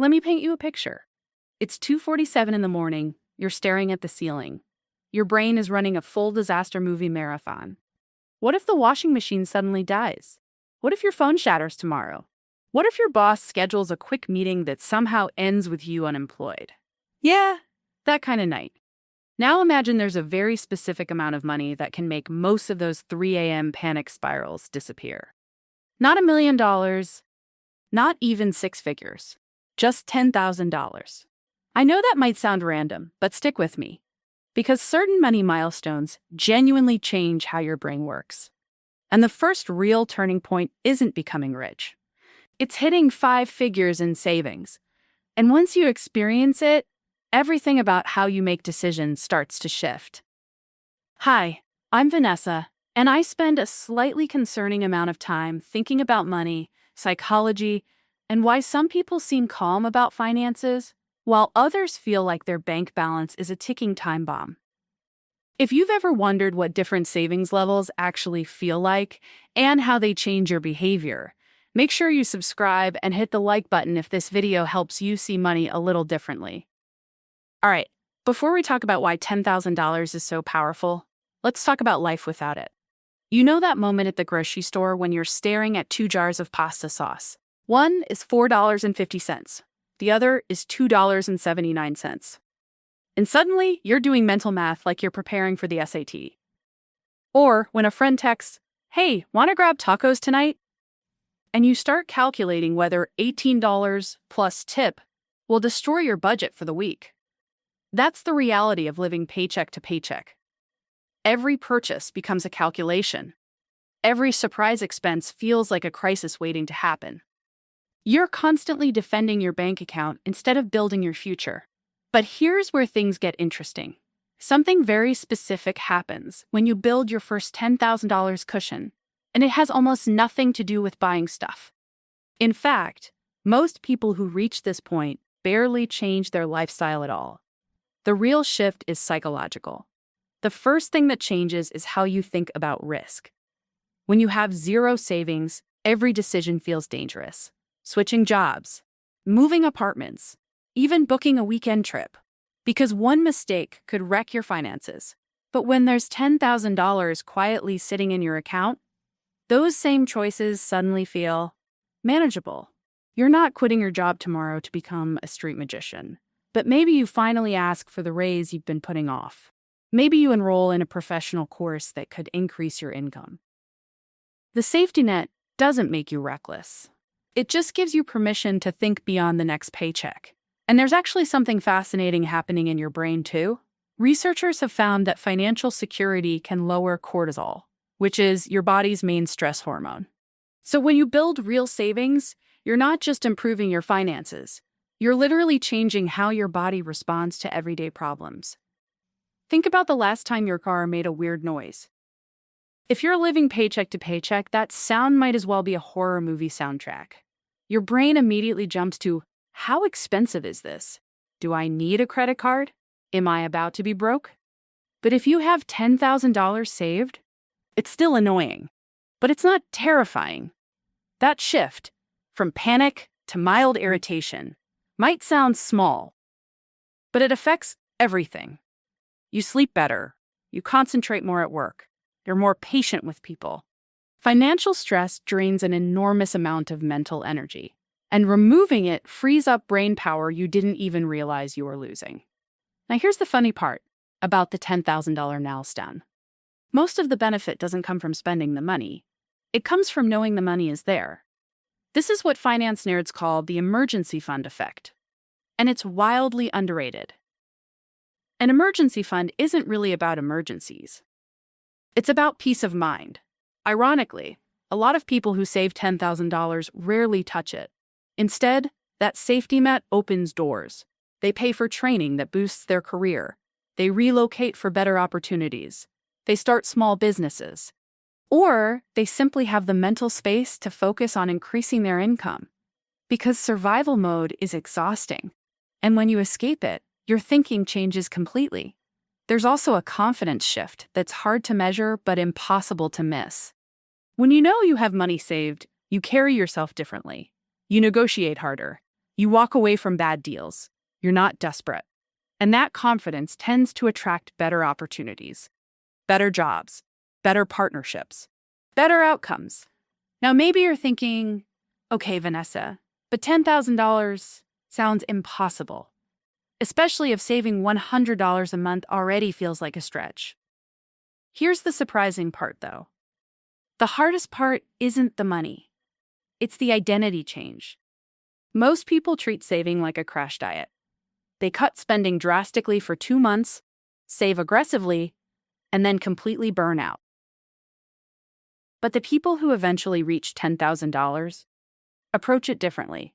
Let me paint you a picture. It's 2:47 in the morning, you're staring at the ceiling. Your brain is running a full disaster movie marathon. What if the washing machine suddenly dies? What if your phone shatters tomorrow? What if your boss schedules a quick meeting that somehow ends with you unemployed? Yeah, that kind of night. Now imagine there's a very specific amount of money that can make most of those 3 a.m. panic spirals disappear. Not $1 million, not even six figures, just $10,000. I know that might sound random, but stick with me. Because certain money milestones genuinely change how your brain works. And the first real turning point isn't becoming rich. It's hitting 5 figures in savings. And once you experience it, everything about how you make decisions starts to shift. Hi, I'm Vanessa, and I spend a slightly concerning amount of time thinking about money, psychology, and why some people seem calm about finances, while others feel like their bank balance is a ticking time bomb. If you've ever wondered what different savings levels actually feel like and how they change your behavior, make sure you subscribe and hit the like button if this video helps you see money a little differently. All right, before we talk about why $10,000 is so powerful, let's talk about life without it. You know that moment at the grocery store when you're staring at 2 jars of pasta sauce? One is $4.50. The other is $2.79. And suddenly, you're doing mental math like you're preparing for the SAT. Or when a friend texts, "Hey, wanna grab tacos tonight?" And you start calculating whether $18 plus tip will destroy your budget for the week. That's the reality of living paycheck to paycheck. Every purchase becomes a calculation. Every surprise expense feels like a crisis waiting to happen. You're constantly defending your bank account instead of building your future. But here's where things get interesting. Something very specific happens when you build your first $10,000 cushion, and it has almost nothing to do with buying stuff. In fact, most people who reach this point barely change their lifestyle at all. The real shift is psychological. The first thing that changes is how you think about risk. When you have zero savings, every decision feels dangerous. Switching jobs, moving apartments, even booking a weekend trip. Because one mistake could wreck your finances. But when there's $10,000 quietly sitting in your account, those same choices suddenly feel manageable. You're not quitting your job tomorrow to become a street magician. But maybe you finally ask for the raise you've been putting off. Maybe you enroll in a professional course that could increase your income. The safety net doesn't make you reckless. It just gives you permission to think beyond the next paycheck. And there's actually something fascinating happening in your brain, too. Researchers have found that financial security can lower cortisol, which is your body's main stress hormone. So when you build real savings, you're not just improving your finances. You're literally changing how your body responds to everyday problems. Think about the last time your car made a weird noise. If you're living paycheck to paycheck, that sound might as well be a horror movie soundtrack. Your brain immediately jumps to, how expensive is this? Do I need a credit card? Am I about to be broke? But if you have $10,000 saved, it's still annoying, but it's not terrifying. That shift, from panic to mild irritation, might sound small, but it affects everything. You sleep better, you concentrate more at work, you're more patient with people. Financial stress drains an enormous amount of mental energy, and removing it frees up brain power you didn't even realize you were losing. Now here's the funny part about the $10,000 milestone. Most of the benefit doesn't come from spending the money. It comes from knowing the money is there. This is what finance nerds call the emergency fund effect, and it's wildly underrated. An emergency fund isn't really about emergencies. It's about peace of mind. Ironically, a lot of people who save $10,000 rarely touch it. Instead, that safety net opens doors. They pay for training that boosts their career. They relocate for better opportunities. They start small businesses. Or they simply have the mental space to focus on increasing their income. Because survival mode is exhausting. And when you escape it, your thinking changes completely. There's also a confidence shift that's hard to measure but impossible to miss. When you know you have money saved, you carry yourself differently. You negotiate harder. You walk away from bad deals. You're not desperate. And that confidence tends to attract better opportunities, better jobs, better partnerships, better outcomes. Now, maybe you're thinking, okay, Vanessa, but $10,000 sounds impossible, especially if saving $100 a month already feels like a stretch. Here's the surprising part, though. The hardest part isn't the money. It's the identity change. Most people treat saving like a crash diet. They cut spending drastically for 2 months, save aggressively, and then completely burn out. But the people who eventually reach $10,000 approach it differently.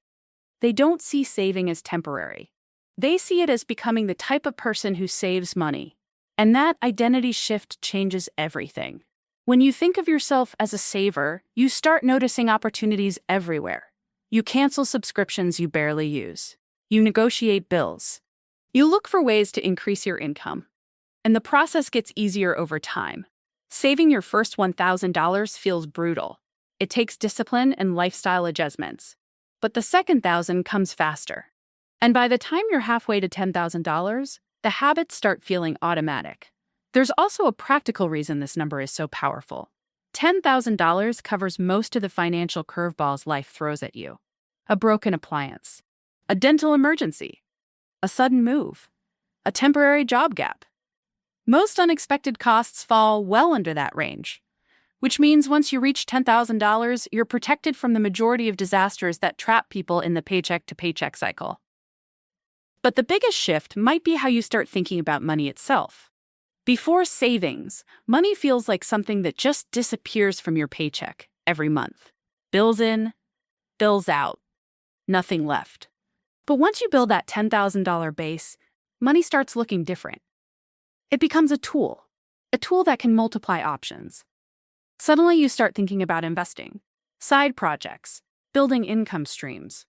They don't see saving as temporary. They see it as becoming the type of person who saves money. And that identity shift changes everything. When you think of yourself as a saver, you start noticing opportunities everywhere. You cancel subscriptions you barely use. You negotiate bills. You look for ways to increase your income. And the process gets easier over time. Saving your first $1,000 feels brutal. It takes discipline and lifestyle adjustments. But the second $1,000 comes faster. And by the time you're halfway to $10,000, the habits start feeling automatic. There's also a practical reason this number is so powerful. $10,000 covers most of the financial curveballs life throws at you. A broken appliance, a dental emergency, a sudden move, a temporary job gap. Most unexpected costs fall well under that range, which means once you reach $10,000, you're protected from the majority of disasters that trap people in the paycheck-to-paycheck cycle. But the biggest shift might be how you start thinking about money itself. Before savings, money feels like something that just disappears from your paycheck every month. Bills in, bills out, nothing left. But once you build that $10,000 base, money starts looking different. It becomes a tool that can multiply options. Suddenly you start thinking about investing, side projects, building income streams.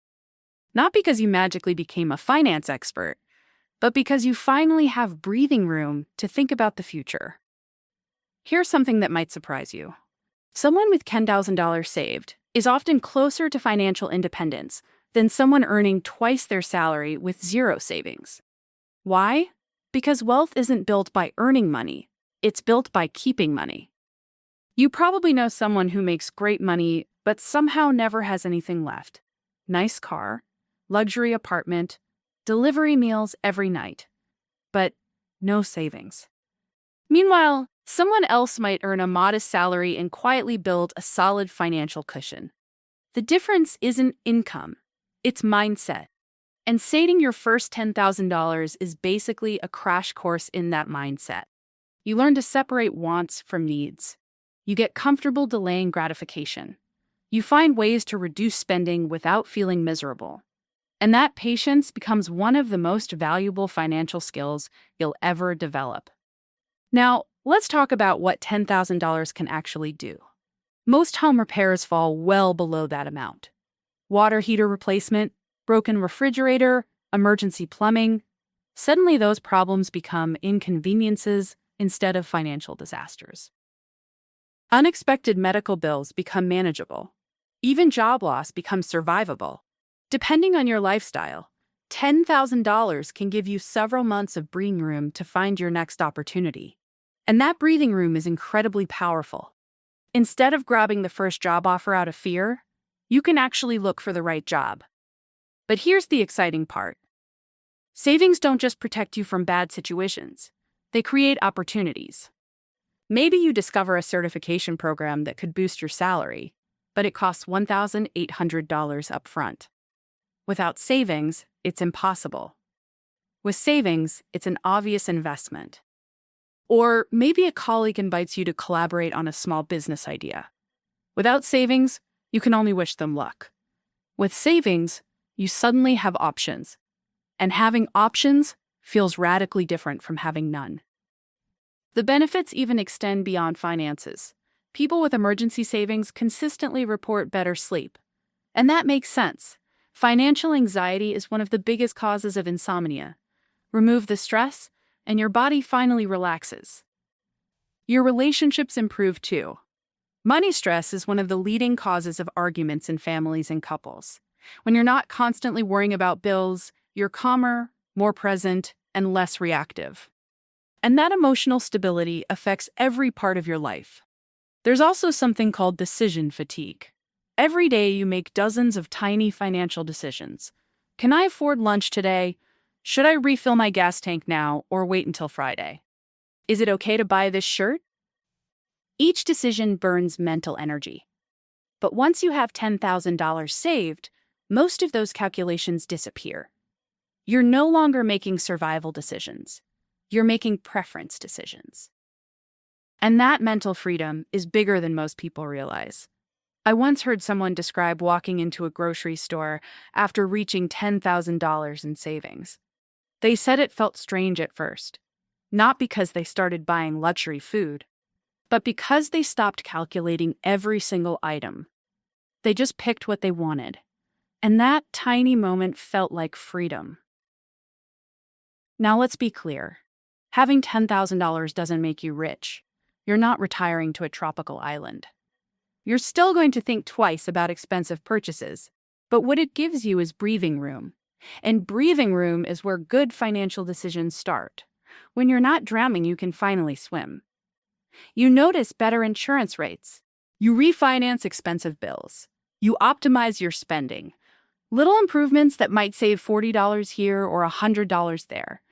Not because you magically became a finance expert, but because you finally have breathing room to think about the future. Here's something that might surprise you. Someone with $10,000 saved is often closer to financial independence than someone earning twice their salary with zero savings. Why? Because wealth isn't built by earning money, it's built by keeping money. You probably know someone who makes great money but somehow never has anything left. Nice car, luxury apartment, delivery meals every night, but no savings. Meanwhile, someone else might earn a modest salary and quietly build a solid financial cushion. The difference isn't income, it's mindset. And saving your first $10,000 is basically a crash course in that mindset. You learn to separate wants from needs. You get comfortable delaying gratification. You find ways to reduce spending without feeling miserable. And that patience becomes one of the most valuable financial skills you'll ever develop. Now, let's talk about what $10,000 can actually do. Most home repairs fall well below that amount. Water heater replacement, broken refrigerator, emergency plumbing. Suddenly those problems become inconveniences instead of financial disasters. Unexpected medical bills become manageable. Even job loss becomes survivable. Depending on your lifestyle, $10,000 can give you several months of breathing room to find your next opportunity. And that breathing room is incredibly powerful. Instead of grabbing the first job offer out of fear, you can actually look for the right job. But here's the exciting part. Savings don't just protect you from bad situations. They create opportunities. Maybe you discover a certification program that could boost your salary, but it costs $1,800 up front. Without savings, it's impossible. With savings, it's an obvious investment. Or maybe a colleague invites you to collaborate on a small business idea. Without savings, you can only wish them luck. With savings, you suddenly have options. And having options feels radically different from having none. The benefits even extend beyond finances. People with emergency savings consistently report better sleep. And that makes sense. Financial anxiety is one of the biggest causes of insomnia. Remove the stress, and your body finally relaxes. Your relationships improve too. Money stress is one of the leading causes of arguments in families and couples. When you're not constantly worrying about bills, you're calmer, more present, and less reactive. And that emotional stability affects every part of your life. There's also something called decision fatigue. Every day you make dozens of tiny financial decisions. Can I afford lunch today? Should I refill my gas tank now or wait until Friday? Is it okay to buy this shirt? Each decision burns mental energy. But once you have $10,000 saved, most of those calculations disappear. You're no longer making survival decisions. You're making preference decisions. And that mental freedom is bigger than most people realize. I once heard someone describe walking into a grocery store after reaching $10,000 in savings. They said it felt strange at first, not because they started buying luxury food, but because they stopped calculating every single item. They just picked what they wanted, and that tiny moment felt like freedom. Now let's be clear. Having $10,000 doesn't make you rich. You're not retiring to a tropical island. You're still going to think twice about expensive purchases, but what it gives you is breathing room. And breathing room is where good financial decisions start. When you're not drowning, you can finally swim. You notice better insurance rates. You refinance expensive bills. You optimize your spending. Little improvements that might save $40 here or $100 there.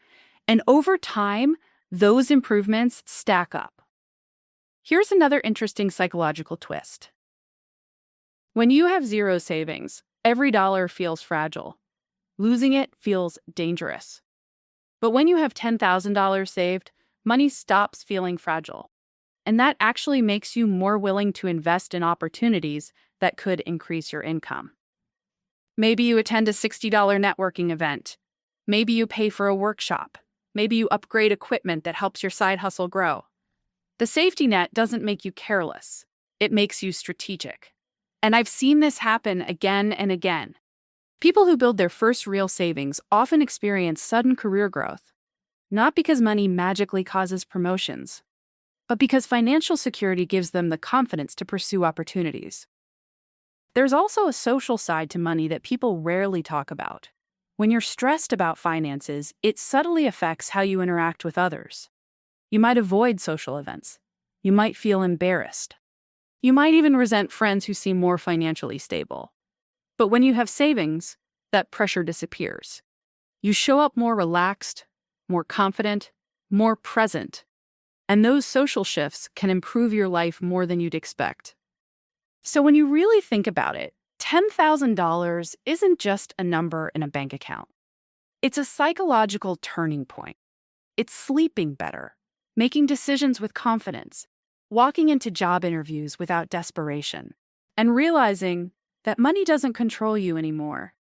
And over time, those improvements stack up. Here's another interesting psychological twist. When you have zero savings, every dollar feels fragile. Losing it feels dangerous. But when you have $10,000 saved, money stops feeling fragile. And that actually makes you more willing to invest in opportunities that could increase your income. Maybe you attend a $60 networking event. Maybe you pay for a workshop. Maybe you upgrade equipment that helps your side hustle grow. The safety net doesn't make you careless. It makes you strategic. And I've seen this happen again and again. People who build their first real savings often experience sudden career growth, not because money magically causes promotions, but because financial security gives them the confidence to pursue opportunities. There's also a social side to money that people rarely talk about. When you're stressed about finances, it subtly affects how you interact with others. You might avoid social events. You might feel embarrassed. You might even resent friends who seem more financially stable. But when you have savings, that pressure disappears. You show up more relaxed, more confident, more present. And those social shifts can improve your life more than you'd expect. So when you really think about it, $10,000 isn't just a number in a bank account. It's a psychological turning point. It's sleeping better, making decisions with confidence, walking into job interviews without desperation, and realizing that money doesn't control you anymore.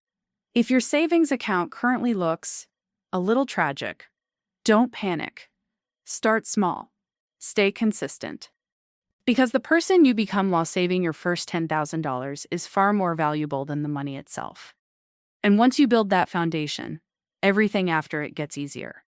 If your savings account currently looks a little tragic, don't panic. Start small. Stay consistent. Because the person you become while saving your first $10,000 is far more valuable than the money itself. And once you build that foundation, everything after it gets easier.